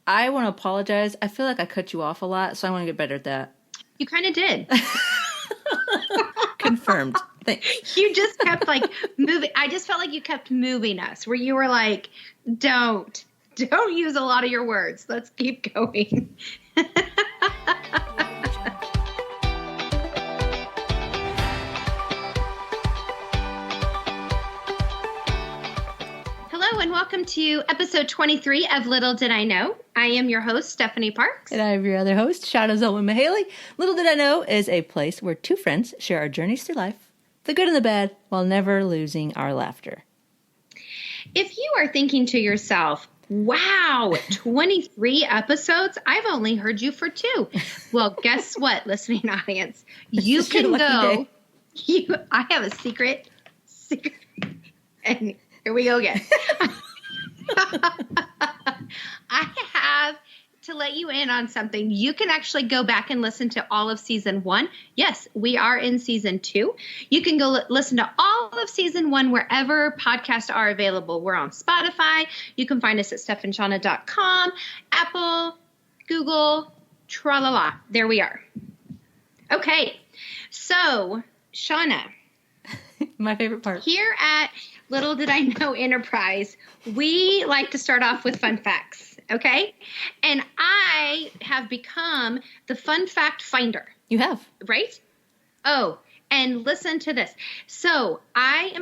I want to apologize. I feel like I cut you off a lot, so I want to get better at that. You kind of did. Confirmed. Thanks. You just kept like moving. I just felt like you kept moving us where you were like, don't use a lot of your words. Let's keep going. Hello and welcome to episode 23 of Little Did I Know. I am your host, Stephanie Parks. And I am your other host, Shauna Zolman Mahaley. Little Did I Know is a place where two friends share our journeys through life, the good and the bad, while never losing our laughter. If you are thinking to yourself, wow, 23 episodes? I've only heard you for 2. Well, guess what, listening audience? You can go. I have a secret. And here we go again. I have to let you in on something. You can actually go back and listen to all of season 1. Yes, we are in season 2. You can go listen to all of season 1 wherever podcasts are available. We're on Spotify. You can find us at stephandshauna.com, Apple, Google, tra-la-la. There we are. Okay, so Shauna. My favorite part. Here at Little Did I Know Enterprise, we like to start off with fun facts, okay? And I have become the fun fact finder. You have. Right? Oh, and listen to this. So I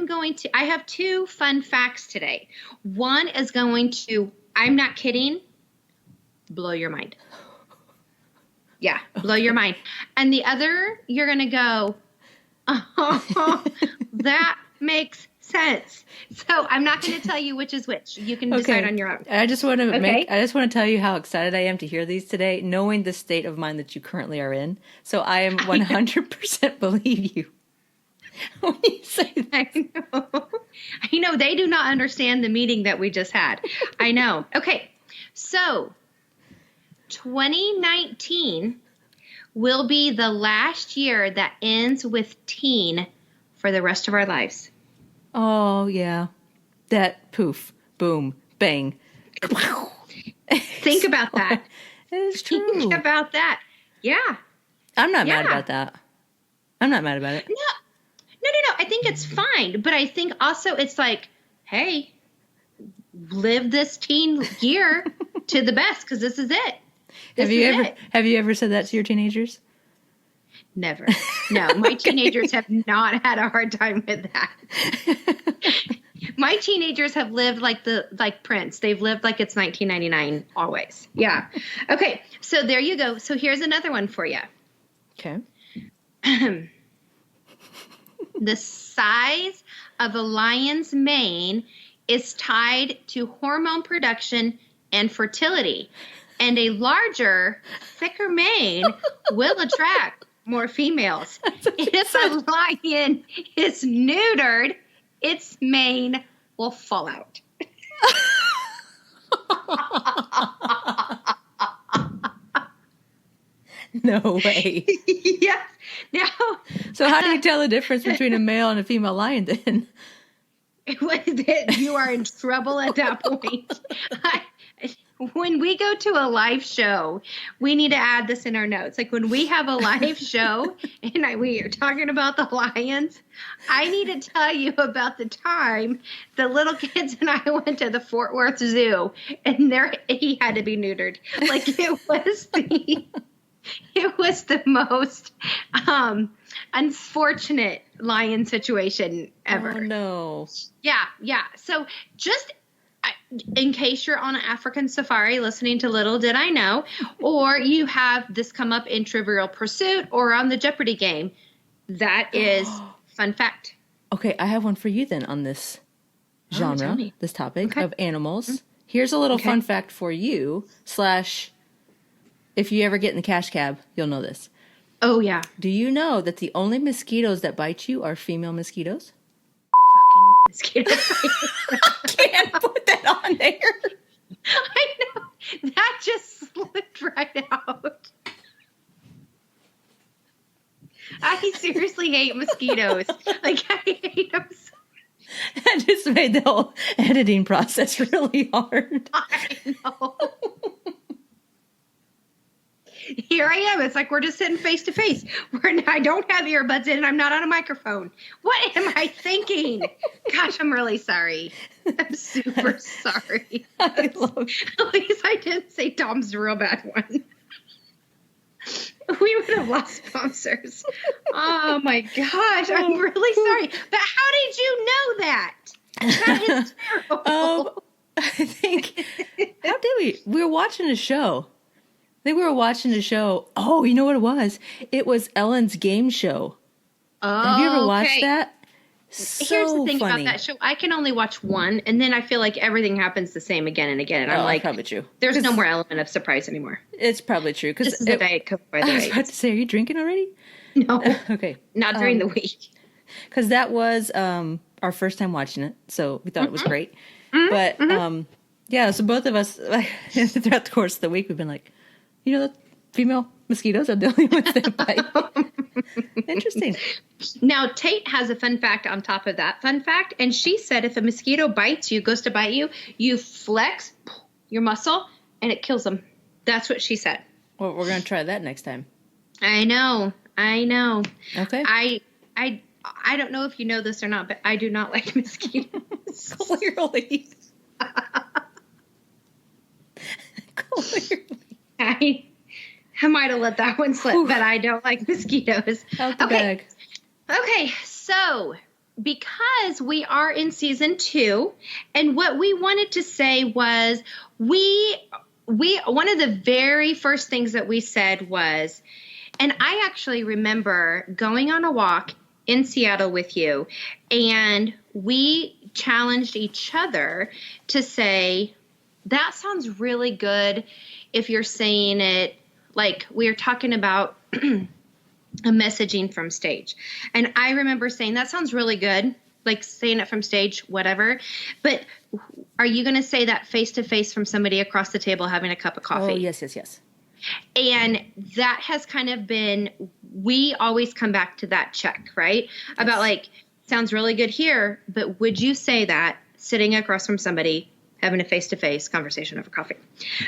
have 2 fun facts today. One is going to, I'm not kidding, blow your mind. Yeah, blow your mind. And the other, you're going to go, oh, that makes sense. So I'm not going to tell you which is which. You can decide on your own. I just want to tell you how excited I am to hear these today, knowing the state of mind that you currently are in. So I am 100% believe you when you say that. I know they do not understand the meeting that we just had. I know. Okay. So 2019 will be the last year that ends with teen for the rest of our lives. Oh, yeah. That poof, boom, bang. Think about that. It is true. Think about that. Yeah. I'm not mad about that. I'm not mad about it. No. I think it's fine. But I think also it's like, hey, live this teen year to the best because this is it. Have you ever said that to your teenagers? Never. No, my teenagers have not had a hard time with that. My teenagers have lived like Prince. They've lived like it's 1999 always. Yeah. Okay. So there you go. So here's another one for you. Okay. The size of a lion's mane is tied to hormone production and fertility. And a larger, thicker mane will attract more females. If a lion is neutered, its mane will fall out. No way. Yes. Now, so how do you tell the difference between a male and a female lion then? You are in trouble at that point. When we go to a live show, we need to add this in our notes. Like when we have a live show and we are talking about the lions, I need to tell you about the time the little kids and I went to the Fort Worth Zoo and he had to be neutered. Like it was the most unfortunate lion situation ever. Oh, no. Yeah. So just in case you're on an African safari listening to Little Did I Know, or you have this come up in Trivial Pursuit or on the Jeopardy game, that is fun fact. Okay, I have one for you then on this genre, this topic of animals. Mm-hmm. Here's a little fun fact for you, / if you ever get in the cash cab, you'll know this. Oh, yeah. Do you know that the only mosquitoes that bite you are female mosquitoes? Fucking mosquitoes. I can't put that on there. I know. That just slipped right out. I seriously hate mosquitoes. Like, I hate them so much. That just made the whole editing process really hard. I know. here I am. It's like we're just sitting face to face. I don't have earbuds in and I'm not on a microphone. What am I thinking? Gosh, I'm really sorry. I'm super sorry. I love it. At least I didn't say Tom's a real bad one. We would have lost sponsors. Oh my gosh, I'm really sorry. But how did you know that? That is terrible. I think, how did we? We were watching a show. I think we were watching a show. Oh, you know what it was? It was Ellen's game show. Oh, have you ever watched that? So Here's the thing funny. about that show. I can only watch one, and then I feel like everything happens the same again and again. And I'm like, probably true. There's no more element of surprise anymore. It's probably true. This is a Diet Coke, by the way. I was about to say, are you drinking already? No. Okay. Not during the week. Because that was our first time watching it, so we thought it was great. But yeah, so both of us, throughout the course of the week, we've been like, you know, the female mosquitoes are the only ones that bite. Interesting. Now, Tate has a fun fact on top of that fun fact, and she said if a mosquito bites you, goes to bite you, you flex your muscle, and it kills them. That's what she said. Well, we're going to try that next time. I know. Okay. I don't know if you know this or not, but I do not like mosquitoes. Clearly. Clearly. I might have let that one slip, but I don't like mosquitoes. Out the bag. Okay, so because we are in season 2, and what we wanted to say was we one of the very first things that we said was, and I actually remember going on a walk in Seattle with you, and we challenged each other to say, that sounds really good if you're saying it like we were talking about a messaging from stage. And I remember saying, that sounds really good, like saying it from stage, whatever. But are you going to say that face to face from somebody across the table having a cup of coffee? Oh, yes. And that has kind of been, we always come back to that check, right? Yes. About like, sounds really good here, but would you say that sitting across from somebody having a face-to-face conversation over coffee?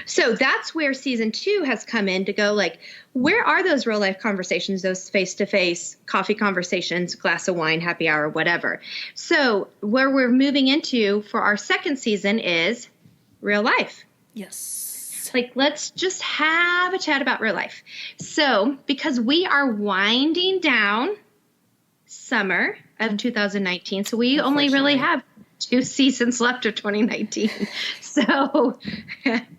So that's where season 2 has come in to go like, where are those real life conversations, those face-to-face coffee conversations, glass of wine, happy hour, whatever. So where we're moving into for our second season is real life. Yes. Like, let's just have a chat about real life. So because we are winding down summer of 2019, so we only really have 2 seasons left of 2019. So,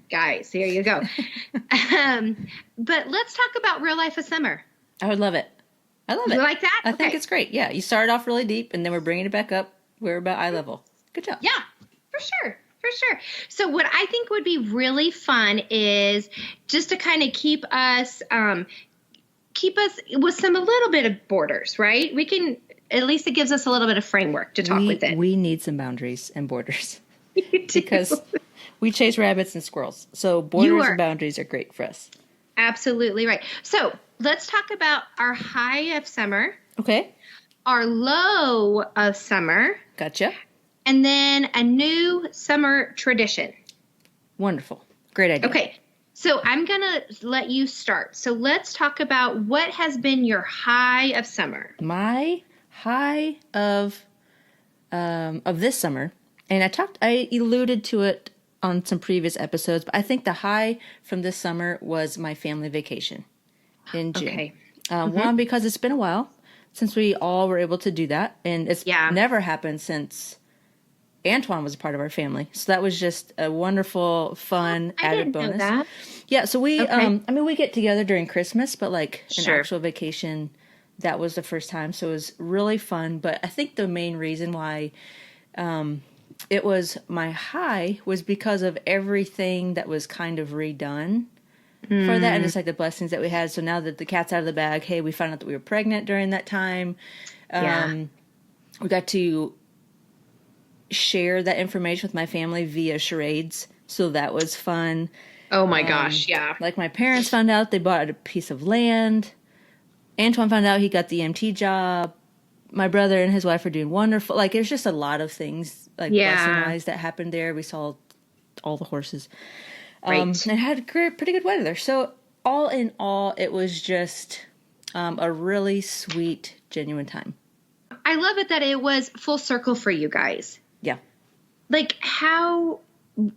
guys, here you go. But let's talk about real life of summer. I would love it. I love it. You like that? I think it's great. Yeah, you started off really deep, and then we're bringing it back up. We're about eye level. Good job. Yeah, for sure. So what I think would be really fun is just to kind of keep us with a little bit of borders, right? We can, at least it gives us a little bit of framework to talk within. We need some boundaries and borders because we chase rabbits and squirrels. So borders and boundaries are great for us. Absolutely right. So let's talk about our high of summer. Okay. Our low of summer. Gotcha. And then a new summer tradition. Wonderful. Great idea. Okay. So I'm going to let you start. So let's talk about what has been your high of summer. My high of this summer, and I alluded to it on some previous episodes, but I think the high from this summer was my family vacation in June. Okay. One, because it's been a while since we all were able to do that, and it's never happened since Antoine was a part of our family. So that was just a wonderful, fun added bonus. Know that. Yeah, so we we get together during Christmas, but like an actual vacation, that was the first time. So it was really fun. But I think the main reason why it was my high was because of everything that was kind of redone for that, and just like the blessings that we had. So now that the cat's out of the bag, hey, we found out that we were pregnant during that time. We got to share that information with my family via charades, so that was fun. Oh my gosh, yeah. Like my parents found out they bought a piece of land. Antoine found out he got the EMT job. My brother and his wife are doing wonderful. Like there's just a lot of things like blessing-wise that happened there. We saw all the horses. And had pretty good weather. So all in all, it was just a really sweet, genuine time. I love it that it was full circle for you guys. Yeah. Like how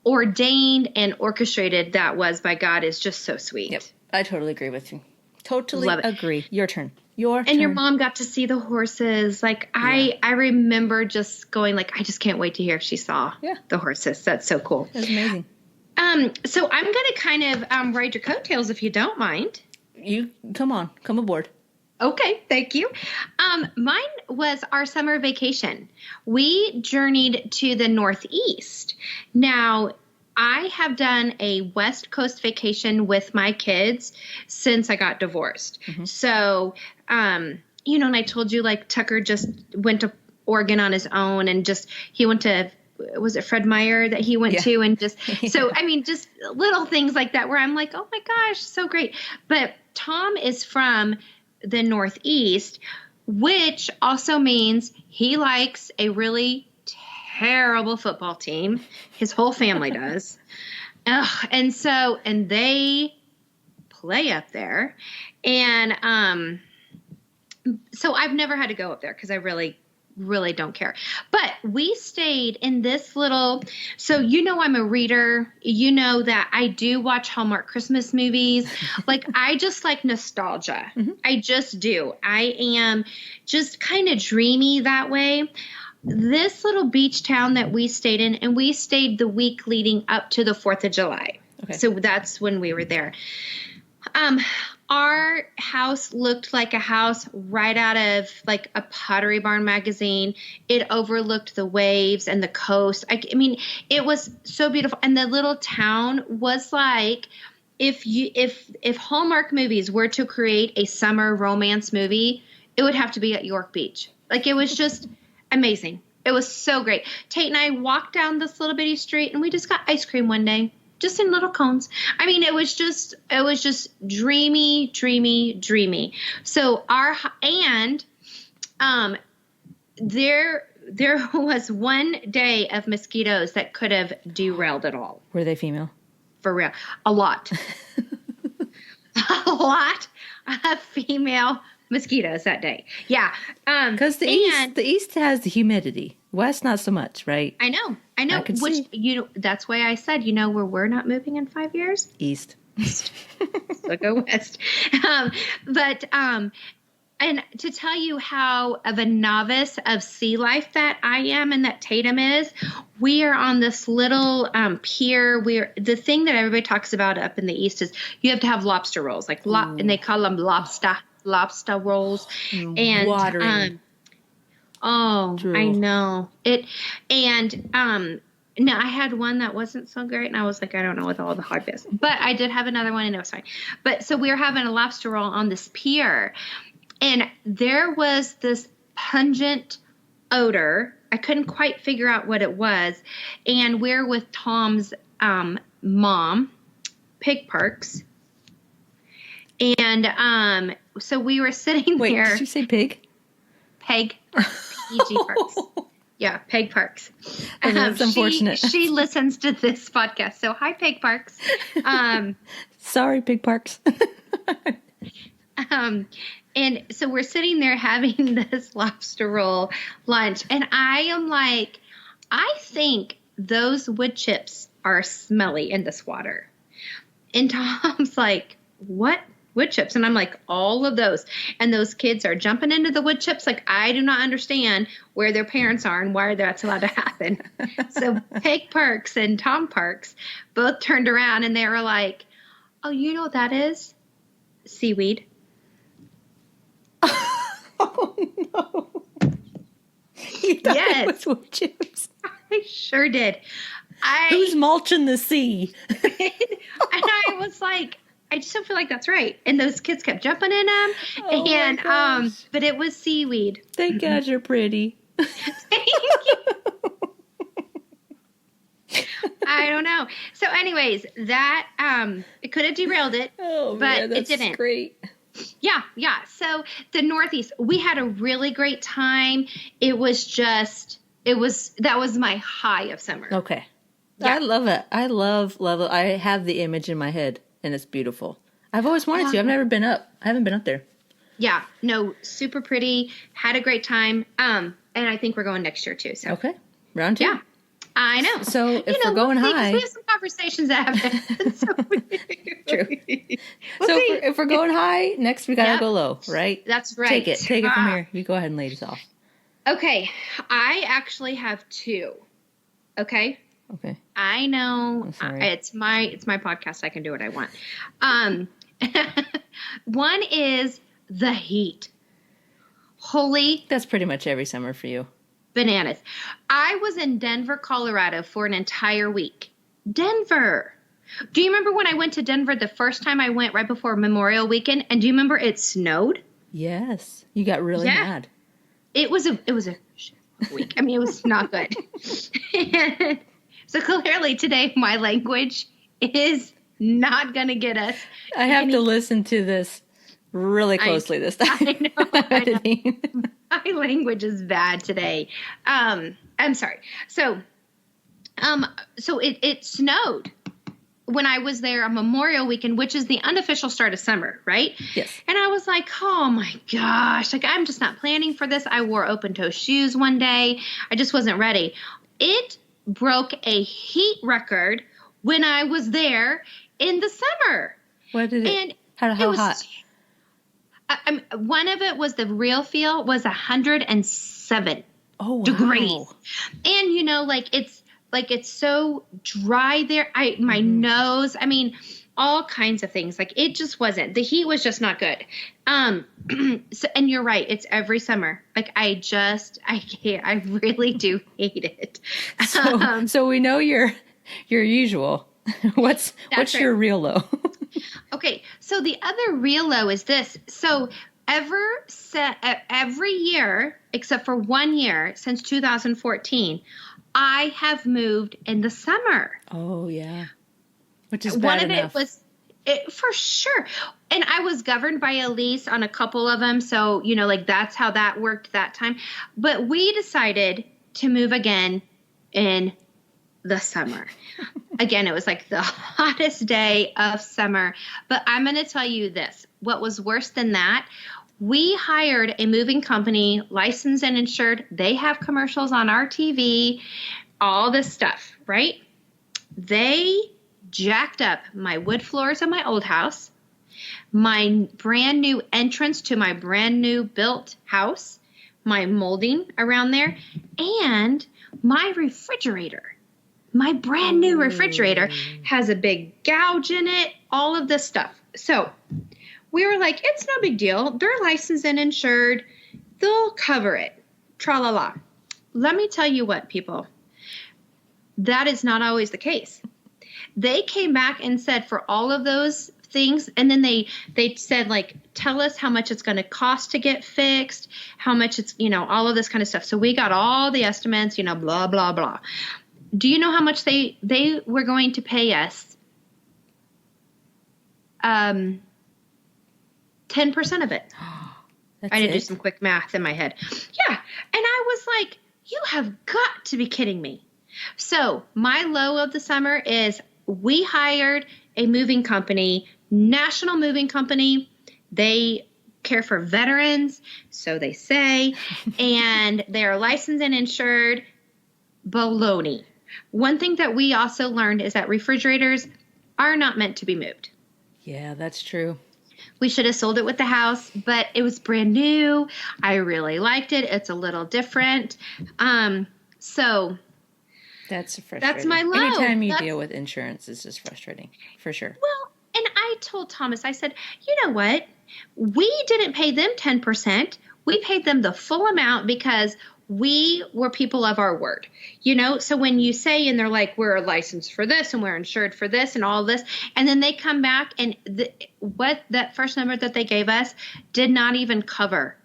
ordained and orchestrated that was by God is just so sweet. Yep. I totally agree with you. Totally Love it. agree. Your turn. Your turn. And your mom got to see the horses. Like I remember just going like, I just can't wait to hear if she saw the horses. That's so cool. That's amazing. So I'm going to kind of ride your coattails if you don't mind. You come aboard. Okay, thank you. Mine was our summer vacation. We journeyed to the Northeast. Now, I have done a West Coast vacation with my kids since I got divorced. Mm-hmm. So, and I told you like Tucker just went to Oregon on his own and he went to, was it Fred Meyer that he went to? And just, so, I mean, just little things like that where I'm like, oh my gosh, so great. But Tom is from the Northeast, which also means he likes a really terrible football team. His whole family does. And they play up there. And so I've never had to go up there because I really don't care. But we stayed in this little, so I'm a reader. You know that I do watch Hallmark Christmas movies. Like I just like nostalgia. Mm-hmm. I just do. I am just kind of dreamy that way. This little beach town that we stayed in, and we stayed the week leading up to the 4th of July. Okay. So that's when we were there. Our house looked like a house right out of like a Pottery Barn magazine. It overlooked the waves and the coast. I mean, it was so beautiful. And the little town was like, if Hallmark movies were to create a summer romance movie, it would have to be at York Beach. Like it was just amazing. It was so great. Tate and I walked down this little bitty street and we just got ice cream one day. Just in little cones. I mean, it was just dreamy, dreamy, dreamy. So there was one day of mosquitoes that could have derailed it all. Were they female? For real. A lot. A lot of female mosquitoes that day. Yeah. Because the east has the humidity. West, not so much, right? I know. That's why I said, where we're not moving in 5 years? East. So go west. And to tell you how of a novice of sea life that I am and that Tatum is, we are on this little pier. The thing that everybody talks about up in the east is you have to have lobster rolls, and they call them lobster rolls. And watering. True. I know it. And now I had one that wasn't so great, and I was like, I don't know what all the hard is, but I did have another one, and it was fine. But so we were having a lobster roll on this pier, and there was this pungent odor. I couldn't quite figure out what it was, and we're with Tom's mom, Pig Parks, and so we were sitting there. Wait, did you say pig? Peg. P.G. Parks. Yeah, Peg Parks. That's unfortunate. She listens to this podcast. So hi, Peg Parks. Sorry, Pig Parks. And so we're sitting there having this lobster roll lunch. And I am like, I think those wood chips are smelly in this water. And Tom's like, what? Wood chips. And I'm like, all of those. And those kids are jumping into the wood chips. Like, I do not understand where their parents are and why that's allowed to happen. So Peg Parks and Tom Parks both turned around and they were like, oh, you know what that is? Seaweed. Oh, no. You thought it was wood chips. I sure did. Who's mulching the sea? And I was like, I just don't feel like that's right. And those kids kept jumping in them. Oh and but it was seaweed. Thank God you're pretty. Thank you. I don't know. So anyways, that it could have derailed it. Oh, but man, that's it didn't. Great. Yeah. So the Northeast, we had a really great time. That was my high of summer. Okay. Yeah. I love it. I love it. I have the image in my head. And it's beautiful. I've always wanted to. I've never been up. I haven't been up there. Yeah, no, super pretty. Had a great time. And I think we're going next year too. So okay, round 2. Yeah, I know. So if we're going high, we have some conversations that happen. True. If we're going high, next we gotta go low, right? That's right. Take it from here. You go ahead and lead us off. Okay, I actually have 2. Okay. I know it's my podcast. I can do what I want. One is the heat. Holy. That's pretty much every summer for you. Bananas. I was in Denver, Colorado for an entire week. Denver. Do you remember when I went to Denver the first time I went right before Memorial Weekend? And do you remember it snowed? Yes. You got really mad. It was a week. I mean, it was not good. So clearly today my language is not going to get us. I have to listen to this really closely this time. I know. My language is bad today. I'm sorry. So it snowed when I was there on Memorial Weekend, which is the unofficial start of summer, right? Yes. And I was like, oh my gosh, like I'm just not planning for this. I wore open toe shoes one day. I just wasn't ready. It broke a heat record when I was there in the summer. What did it? And how hot? One of it was the real feel was 107 degrees. And you know, it's so dry there. My nose, I mean, all kinds of things. Like it just wasn't, the heat was just not good. So, and you're right. It's every summer. Like I can't, I really do hate it. So we know your usual. What's your real low? Okay. So the other real low is this. So every year, except for 1 year since 2014, I have moved in the summer. Oh yeah. Which is bad enough. It was for sure. And I was governed by a lease on a couple of them. So, you know, like that's how that worked that time. But we decided to move again in the summer. Again, it was like the hottest day of summer. But I'm going to tell you this. What was worse than that? We hired a moving company, licensed and insured. They have commercials on our TV, all this stuff, right? They jacked up my wood floors in my old house, my brand new entrance to my brand new built house, my molding around there, and my refrigerator. My brand new refrigerator has a big gouge in it, all of this stuff. So we were like, it's no big deal. They're licensed and insured. They'll cover it. Tra-la-la. Let me tell you what, people. That is not always the case. They came back and said for all of those things, and then they said, like, tell us how much it's going to cost to get fixed, how much it's, you know, all of this kind of stuff. So we got all the estimates, you know, blah, blah, blah. Do you know how much they were going to pay us? 10% of it. I had to do some quick math in my head. Yeah. And I was like, you have got to be kidding me. So my low of the summer is we hired a moving company, national moving company. They care for veterans, so they say, and they are licensed and insured. Baloney. One thing that we also learned is that refrigerators are not meant to be moved. Yeah, that's true. We should have sold it with the house, but it was brand new. I really liked it. It's a little different. So that's frustrating. That's my low. Anytime you deal with insurance is just frustrating, for sure. Well, and I told Thomas, I said, you know what? We didn't pay them 10%. We paid them the full amount because we were people of our word, you know? So when you say, and they're like, we're licensed for this and we're insured for this and all this, and then they come back and what that first number that they gave us did not even cover.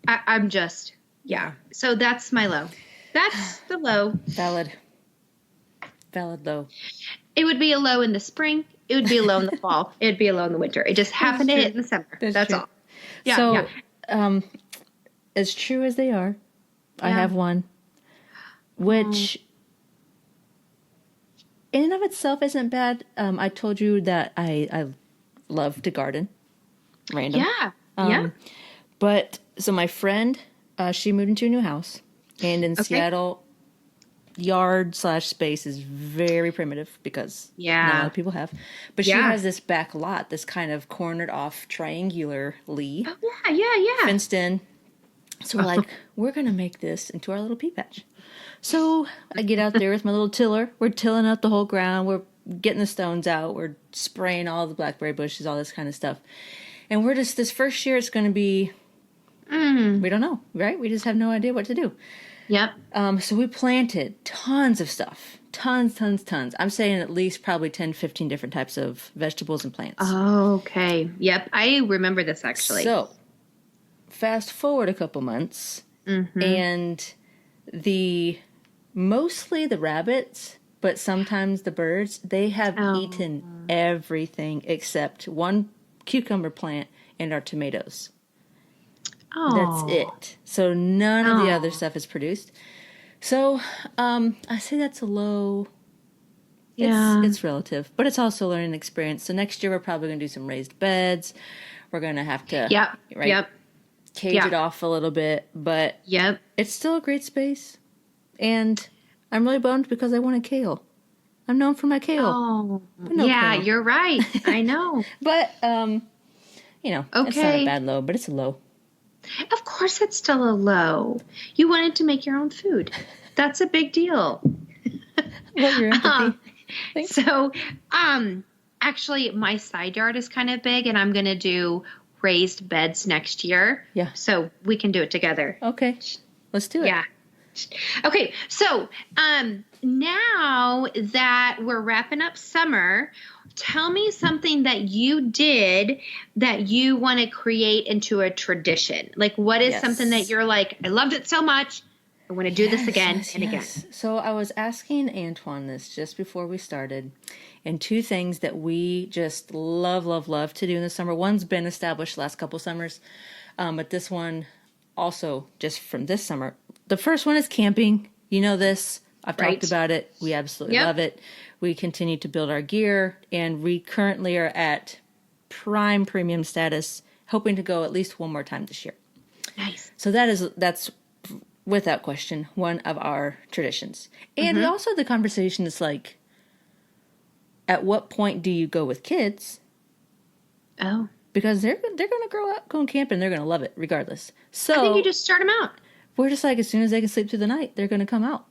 I'm just, yeah. So that's my low. That's the low. Valid low. It would be a low in the spring. It would be a low in the fall. It would be a low in the winter. It just happened to hit in the summer. That's all. Yeah. So, as true as they are, I have one, which in and of itself isn't bad. I told you that I love to garden. Random. Yeah. Yeah. But so my friend, she moved into a new house, and in Seattle, yard / space is very primitive because not a lot of people have. But she has this back lot, this kind of cornered off triangularly fenced in. So we're like, we're gonna make this into our little pea patch. So I get out there with my little tiller. We're tilling up the whole ground. We're getting the stones out. We're spraying all the blackberry bushes, all this kind of stuff. And we're just, this first year it's going to be, we don't know, right? We just have no idea what to do. Yep. So we planted tons of stuff. Tons. I'm saying at least probably 10, 15 different types of vegetables and plants. Okay. Yep. I remember this actually. So fast forward a couple months and mostly the rabbits, but sometimes the birds, they have eaten everything except one cucumber plant and our tomatoes. That's it. So none of the other stuff is produced. So I say that's a low. It's relative, but it's also a learning experience. So next year we're probably going to do some raised beds. We're going to have to cage it off a little bit, but it's still a great space. And I'm really bummed because I wanted kale. I'm known for my kale. Kale. You're right. I know. But it's not a bad low, but it's a low. Of course it's still a low. You wanted to make your own food. That's a big deal. Love your empathy. So, actually, my side yard is kind of big, and I'm going to do raised beds next year. Yeah. So we can do it together. Okay. Let's do it. Yeah. Okay. So, now that we're wrapping up summer, tell me something that you did that you want to create into a tradition. Like, what is something that you're like, I loved it so much, I want to do this again and again. So I was asking Antoine this just before we started, and two things that we just love to do in the summer. One's been established the last couple summers, but this one also just from this summer. The first one is camping. You know this. I've talked about it. We absolutely love it. We continue to build our gear, and we currently are at prime premium status, hoping to go at least one more time this year. Nice. So that's without question one of our traditions. And we also had the conversation, it's like, at what point do you go with kids? Oh. Because they're going to grow up going camping, they're going to love it regardless. So I think you just start them out. We're just like, as soon as they can sleep through the night, they're going to come out.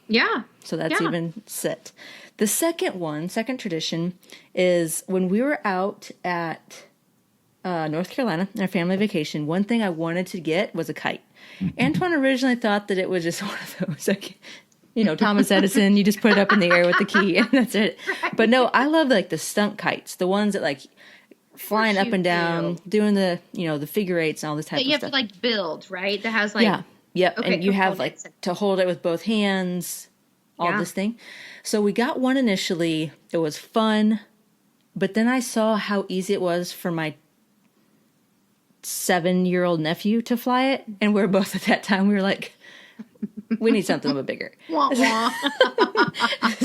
Yeah. So that's even set. The second tradition is when we were out at North Carolina on a family vacation, one thing I wanted to get was a kite. Antoine originally thought that it was just one of those, like, Thomas Edison, you just put it up in the air with the key and that's it. Right. But no, I love like the stunt kites, the ones that like flying up and down, doing the, the figure eights and all this type of stuff. You have to like build, right? That has like... Yep. Okay, and you have like to hold it with both hands, all this thing. So we got one initially. It was fun. But then I saw how easy it was for my 7-year-old nephew to fly it. And we're both at that time, we were like, we need something a little bigger.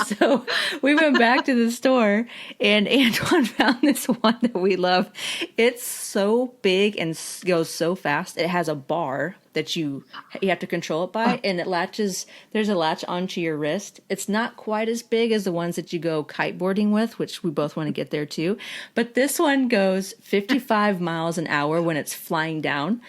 So we went back to the store and Antoine found this one that we love. It's so big and goes so fast. It has a bar that you have to control it by, and it latches. There's a latch onto your wrist. It's not quite as big as the ones that you go kiteboarding with, which we both want to get there too. But this one goes 55 miles an hour when it's flying down.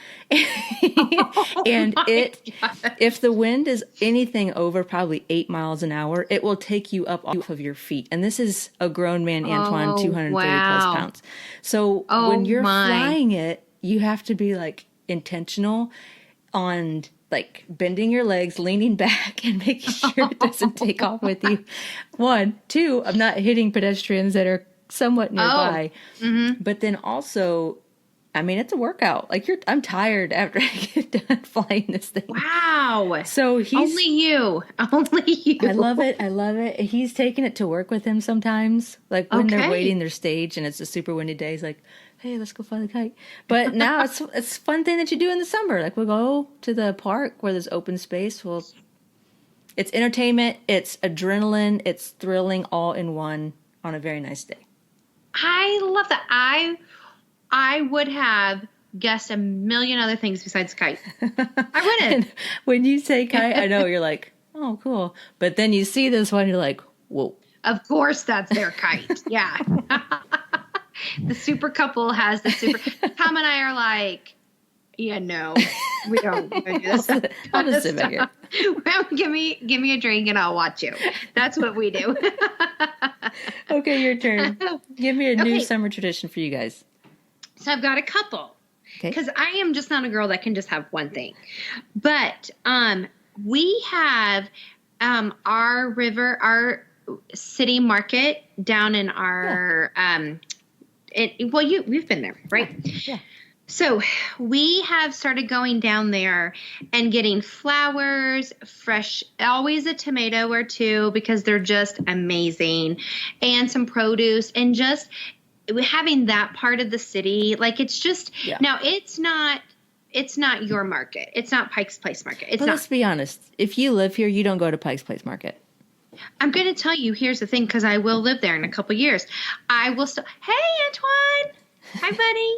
And if the wind is anything over probably 8 miles an hour, it will take you up off of your feet. And this is a grown man, Antoine, 230 plus pounds. So when you're flying it, you have to be like intentional on like bending your legs, leaning back, and making sure it doesn't take off with you. 1, 2, I'm not hitting pedestrians that are somewhat nearby. But then also, I mean, it's a workout. Like I'm tired after I get done flying this thing. Wow. So only you. I love it. He's taking it to work with him sometimes. Like when they're waiting their stage and it's a super windy day, he's like, hey, let's go fly the kite. But now it's a fun thing that you do in the summer. Like we'll go to the park where there's open space. It's entertainment, it's adrenaline, it's thrilling all in one on a very nice day. I love that. I would have guessed a million other things besides kite. I wouldn't. When you say kite, I know you're like, oh, cool. But then you see this one, you're like, whoa. Of course, that's their kite. Yeah. The super couple has the super. Tom and I are like, yeah, no, we don't do this. I'll just sit back here. Well, give me a drink and I'll watch you. That's what we do. Okay, your turn. Give me a new summer tradition for you guys. So I've got a couple. Because I am just not a girl that can just have one thing. But we have our city market down in our you've been there, right? Yeah. So we have started going down there and getting flowers, fresh, always a tomato or two because they're just amazing, and some produce, and just having that part of the city. Like it's just now it's not your market. It's not Pike's Place Market. It's not. Let's be honest. If you live here, you don't go to Pike's Place Market. I'm going to tell you, here's the thing, because I will live there in a couple years. I will still, hey, Antoine. Hi, buddy.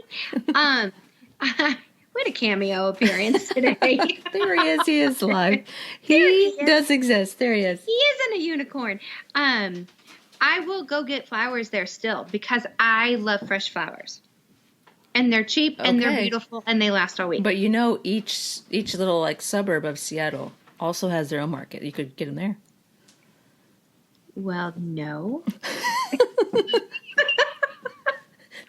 We had a cameo appearance today. There he is. He is live. He does exist. There he is. He isn't a unicorn. I will go get flowers there still because I love fresh flowers. And they're cheap and they're beautiful and they last all week. But you know, each little like suburb of Seattle also has their own market. You could get them there. Well, no.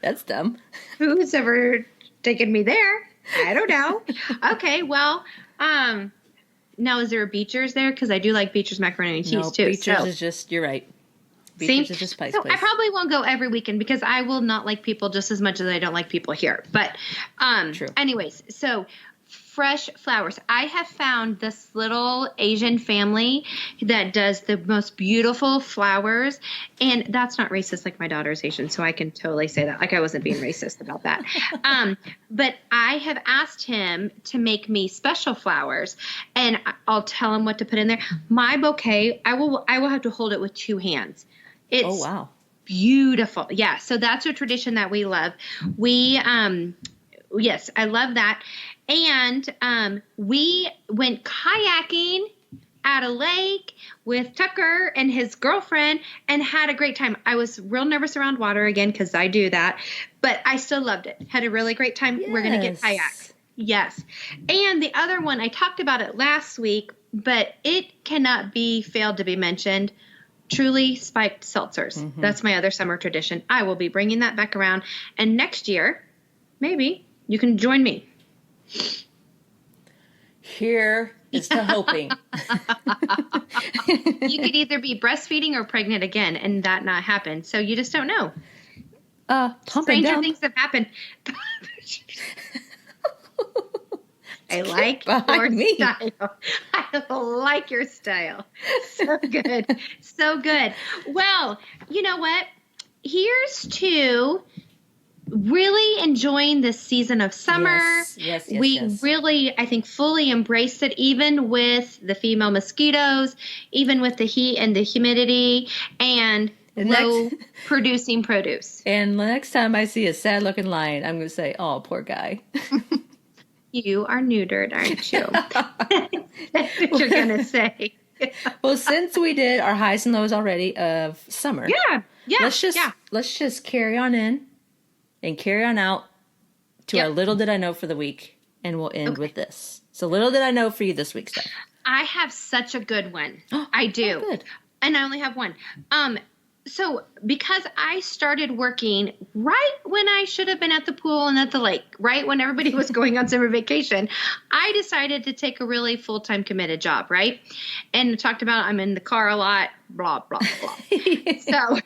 That's dumb. Who's ever taken me there? I don't know. Okay, well, now is there a Beecher's there? Because I do like Beecher's macaroni and cheese too. Beecher's is just, you're right. Beecher's is just Pike's Place. I probably won't go every weekend because I will not like people just as much as I don't like people here. But True. Anyways, so fresh flowers. I have found this little Asian family that does the most beautiful flowers. And that's not racist, like my daughter's Asian, so I can totally say that. Like I wasn't being racist about that. But I have asked him to make me special flowers, and I'll tell him what to put in there. My bouquet, I will have to hold it with two hands. It's beautiful. Yeah. So that's a tradition that we love. Yes, I love that. And we went kayaking at a lake with Tucker and his girlfriend and had a great time. I was real nervous around water again because I do that, but I still loved it. Had a really great time. Yes. We're going to get kayaks. Yes. And the other one, I talked about it last week, but it cannot be failed to be mentioned. Truly spiked seltzers. Mm-hmm. That's my other summer tradition. I will be bringing that back around. And next year, maybe you can join me. Here is to hoping. You could either be breastfeeding or pregnant again and that not happen. So you just don't know. Stranger things have happened. I like your style. I like your style. So good. So good. Well, you know what? Here's to really enjoying this season of summer. Yes. We really, I think, fully embraced it, even with the female mosquitoes, even with the heat and the humidity, and low producing produce. And the next time I see a sad looking lion, I'm going to say, oh, poor guy. You are neutered, aren't you? That's what you're going to say. Well, since we did our highs and lows already of summer. Yeah. Let's just carry on in and carry on out to our little did I know for the week. And we'll end with this. So little did I know for you this week, Steph. I have such a good one. I do. Oh, good. And I only have one. So because I started working right when I should have been at the pool and at the lake, right when everybody was going on summer vacation, I decided to take a really full-time committed job, right? And talked about I'm in the car a lot, blah, blah, blah. So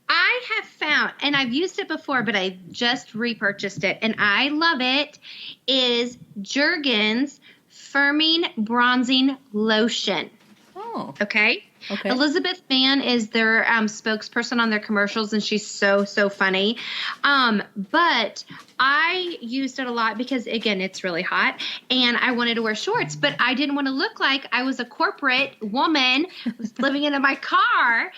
I have found, and I've used it before, but I just repurchased it, and I love it, is Jergens Firming Bronzing Lotion. Oh. Okay? Okay. Elizabeth Mann is their spokesperson on their commercials, and she's so funny. But I used it a lot because, again, it's really hot, and I wanted to wear shorts, but I didn't want to look like I was a corporate woman living in my car.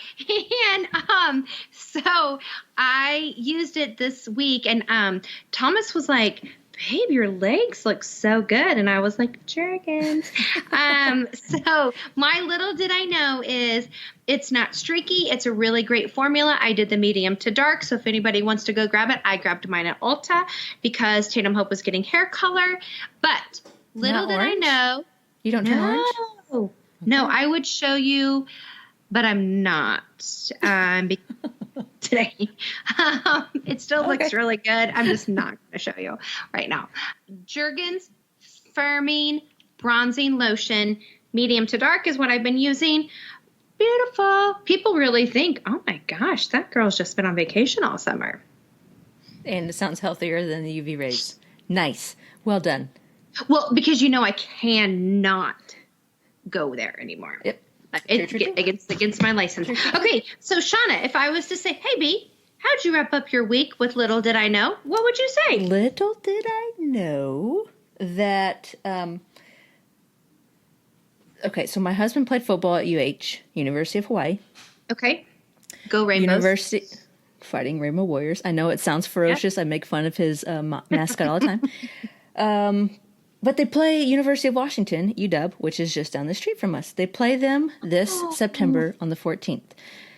And so I used it this week, and Thomas was like, babe, your legs look so good. And I was like, Jergens. So my little did I know is it's not streaky. It's a really great formula. I did the medium to dark. So if anybody wants to go grab it, I grabbed mine at Ulta because Tatum Hope was getting hair color. But little did I know. You don't turn orange? No. No, I would show you, but I'm not. Today. It still looks really good. I'm just not going to show you right now. Jergens Firming Bronzing Lotion, medium to dark is what I've been using. Beautiful. People really think, oh my gosh, that girl's just been on vacation all summer. And it sounds healthier than the UV rays. Nice. Well done. Well, because I cannot go there anymore. Yep. It's against my license. Okay, so Shauna, if I was to say, hey, B, how'd you wrap up your week with Little Did I Know? What would you say? Little did I know that, okay, so my husband played football at University of Hawaii. Okay. Go Rainbows. Fighting Rainbow Warriors. I know it sounds ferocious. Yep. I make fun of his mascot all the time. But they play University of Washington, UW, which is just down the street from us. They play them this September on the 14th.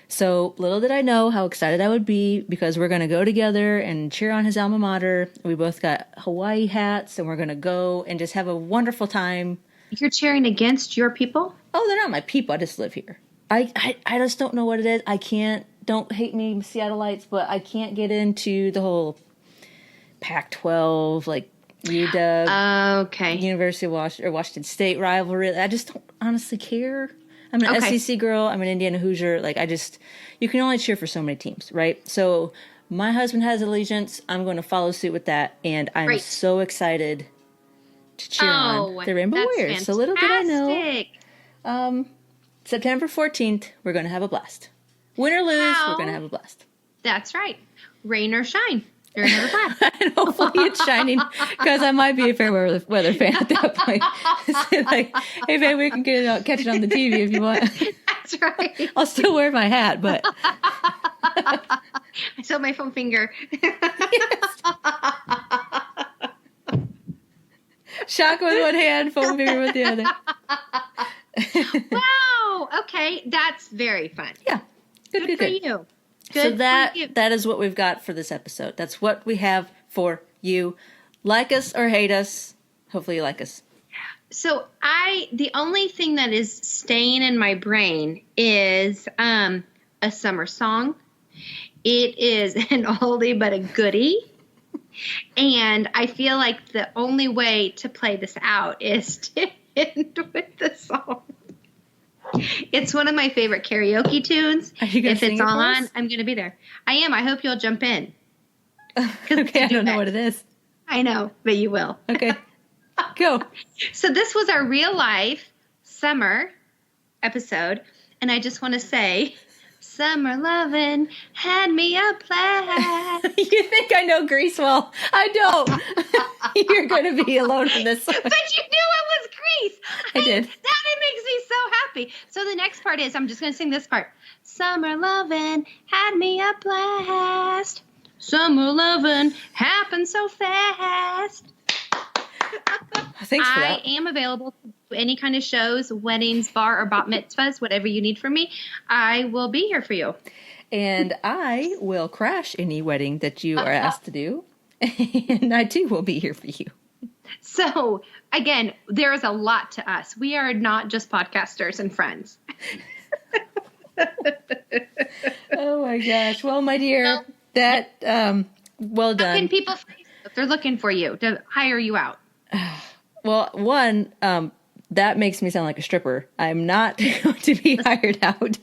So little did I know how excited I would be because we're going to go together and cheer on his alma mater. We both got Hawaii hats, and we're going to go and just have a wonderful time. You're cheering against your people? Oh, they're not my people. I just live here. I just don't know what it is. Don't hate me, Seattleites, but I can't get into the whole Pac-12, like, UW, okay. University of Washington State rivalry. I just don't honestly care. I'm an SEC girl. I'm an Indiana Hoosier. Like, you can only cheer for so many teams, right? So my husband has allegiance. I'm going to follow suit with that. And I'm so excited to cheer on the Rainbow Warriors. Fantastic. So little did I know, September 14th, we're going to have a blast. Win or lose, we're going to have a blast. That's right. Rain or shine. You're going to have a blast. And hopefully it's shining because I might be a fair weather fan at that point. So like, hey, babe, we can catch it on the TV if you want. That's right. I'll still wear my hat, but. I still have my foam finger. Shaka with one hand, foam finger with the other. Wow. Okay. That's very fun. Yeah. Good for you. Good so that is what we've got for this episode. That's what we have for you. Like us or hate us. Hopefully you like us. So the only thing that is staying in my brain is a summer song. It is an oldie but a goodie. And I feel like the only way to play this out is to end with the song. It's one of my favorite karaoke tunes. If it's on, I'm going to be there. I am. I hope you'll jump in. Okay, I don't know what it is. I know, but you will. Okay, go. So this was our real life summer episode, and I just want to say, summer lovin' had me a blast. You think I know Grease well? I don't. You're going to be alone in this one. But you knew it was Grease. I did. That makes me so happy. So the next part is, I'm just going to sing this part. Summer lovin' had me a blast. Summer lovin' happened so fast. Thanks for that. I am available to any kind of shows, weddings, bar, or bat mitzvahs, whatever you need from me. I will be here for you. And I will crash any wedding that you are asked to do. And I, too, will be here for you. So, again, there is a lot to us. We are not just podcasters and friends. Oh, my gosh. Well, my dear, well done. How can people say if they're looking for you to hire you out? Well, one, that makes me sound like a stripper. I'm not going to be hired out.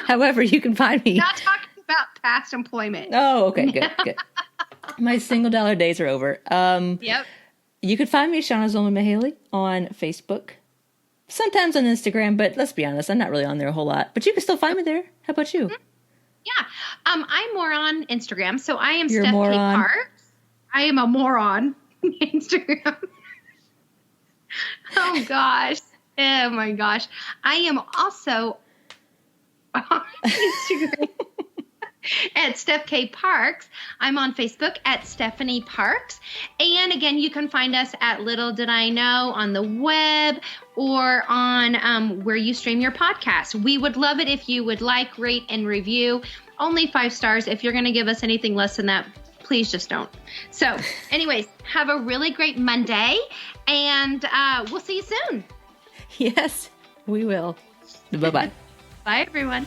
However, you can find me. Not talking about past employment. Oh, okay, good. My single dollar days are over. Yep. You can find me, Shauna Zolman Mahaley, on Facebook, Sometimes on Instagram, but let's be honest, I'm not really on there a whole lot. But you can still find me there. How about you? Yeah. I'm more on Instagram. So I am You're a Steph K. moron. Parks. I am a moron on Instagram. Oh, gosh. Oh, my gosh. I am also on Instagram at Steph K. Parks. I'm on Facebook at Stephanie Parks. And again, you can find us at Little Did I Know on the web or on where you stream your podcast. We would love it if you would like, rate, and review. Only 5 stars. If you're going to give us anything less than that, please just don't. So anyways, have a really great Monday, and we'll see you soon. Yes, we will. Bye-bye. Bye, everyone.